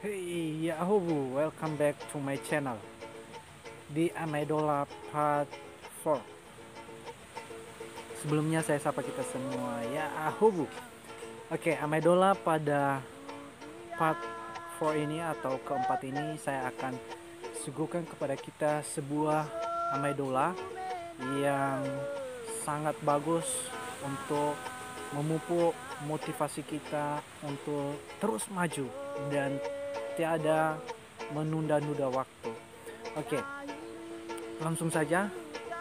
Hey, Yahoo! Welcome back to my channel di Amaidola Part 4. Sebelumnya saya sapa kita semua, Yahoo! Oke, Amaidola pada Part 4 ini atau keempat ini saya akan suguhkan kepada kita sebuah Amaidola yang sangat bagus untuk memupuk motivasi kita untuk terus maju dan tiada menunda-nunda waktu. Oke, langsung saja.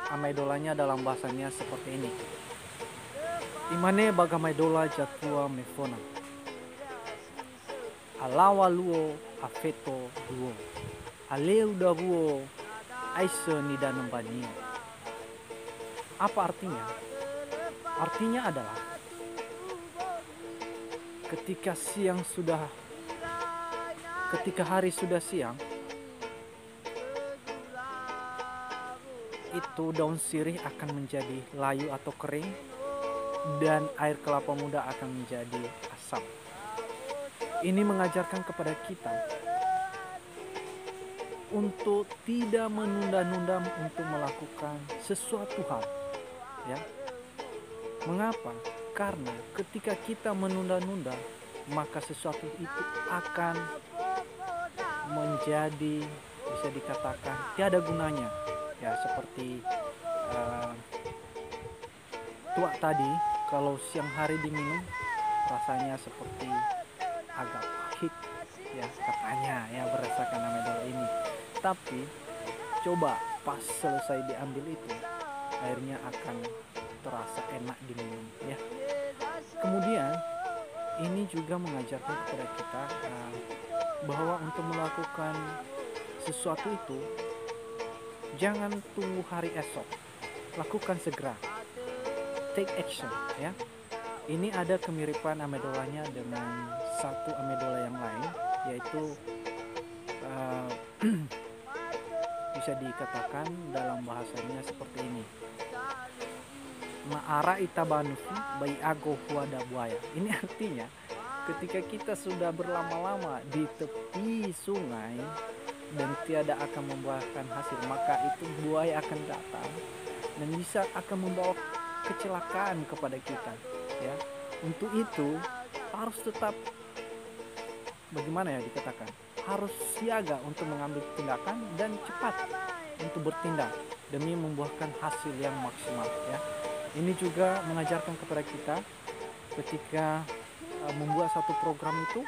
Amaidolanya dalam bahasanya seperti ini. Imane bagamaidola jatua mefona. Alawa luo afeto duo. Aleu dabuo aise nidanembanio. Apa artinya? Artinya adalah ketika hari sudah siang, itu daun sirih akan menjadi layu atau kering dan air kelapa muda akan menjadi asam. Ini mengajarkan kepada kita untuk tidak menunda-nunda untuk melakukan sesuatu hal, ya. Mengapa? Karena ketika kita menunda-nunda, maka sesuatu itu akan menjadi, bisa dikatakan, tiada gunanya. Ya, seperti tua tadi, kalau siang hari diminum rasanya seperti agak pahit, ya katanya, ya berdasarkan Amaidola ini. Tapi coba pas selesai diambil itu, airnya akan terasa enak diminum, ya. Kemudian ini juga mengajarkan kepada kita bahwa untuk melakukan sesuatu itu jangan tunggu hari esok, lakukan segera, take action, ya. Ini ada kemiripan Amaidolanya dengan satu Amaidola yang lain, yaitu bisa dikatakan dalam bahasanya seperti ini. Maara itabanuki bai ago huada buaya. Ini artinya ketika kita sudah berlama-lama di tepi sungai dan tiada akan membuahkan hasil, maka itu buaya akan datang dan bisa akan membawa kecelakaan kepada kita, ya. Untuk itu harus tetap, bagaimana ya dikatakan, harus siaga untuk mengambil tindakan dan cepat untuk bertindak demi membuahkan hasil yang maksimal, ya. Ini juga mengajarkan kepada kita ketika membuat satu program itu,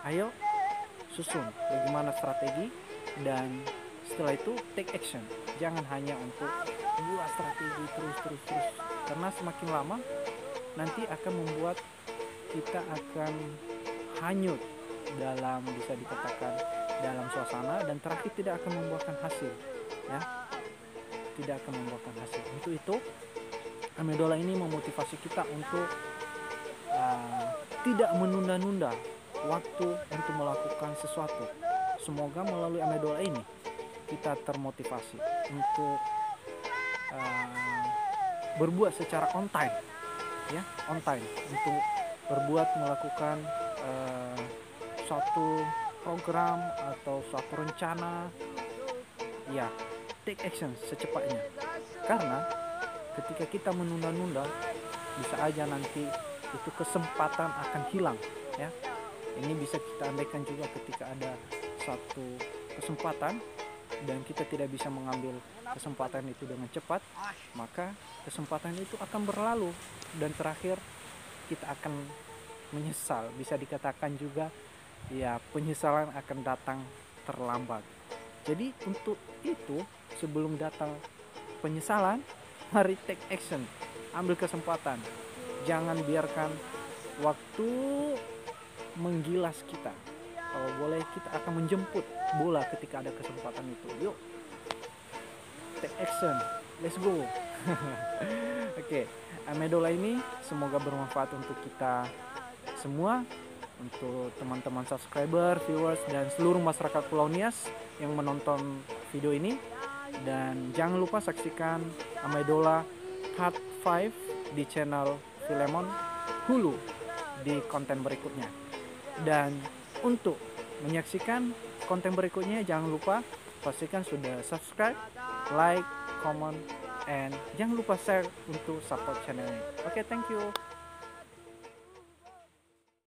ayo susun bagaimana strategi dan setelah itu take action. Jangan hanya untuk buat strategi terus, karena semakin lama nanti akan membuat kita akan hanyut dalam, bisa dikatakan, dalam suasana dan terakhir tidak akan membuahkan hasil, ya. Tidak akan membuahkan hasil. Untuk itu Amaidola ini memotivasi kita untuk tidak menunda-nunda waktu untuk melakukan sesuatu. Semoga melalui Amaidola ini kita termotivasi untuk berbuat secara on time, ya, on time, untuk melakukan suatu program atau suatu rencana, ya, take action secepatnya. Karena ketika kita menunda-nunda, bisa aja nanti itu kesempatan akan hilang, ya. Ini bisa kita andaikan juga ketika ada satu kesempatan dan kita tidak bisa mengambil kesempatan itu dengan cepat, maka kesempatan itu akan berlalu dan terakhir kita akan menyesal. Bisa dikatakan juga, ya, penyesalan akan datang terlambat. Jadi untuk itu, sebelum datang penyesalan, mari take action, ambil kesempatan. Jangan biarkan waktu menggilas kita. Kalau boleh, kita akan menjemput bola ketika ada kesempatan itu. Yuk, take action, let's go. Oke, Amaidola ini semoga bermanfaat untuk kita semua, untuk teman-teman subscriber, viewers, dan seluruh masyarakat Pulau Nias yang menonton video ini. Dan jangan lupa saksikan Amaidola Part 5 di channel Filemon Hulu di konten berikutnya. Dan untuk menyaksikan konten berikutnya, jangan lupa pastikan sudah subscribe, like, comment, and jangan lupa share untuk support channel ini. Oke, thank you.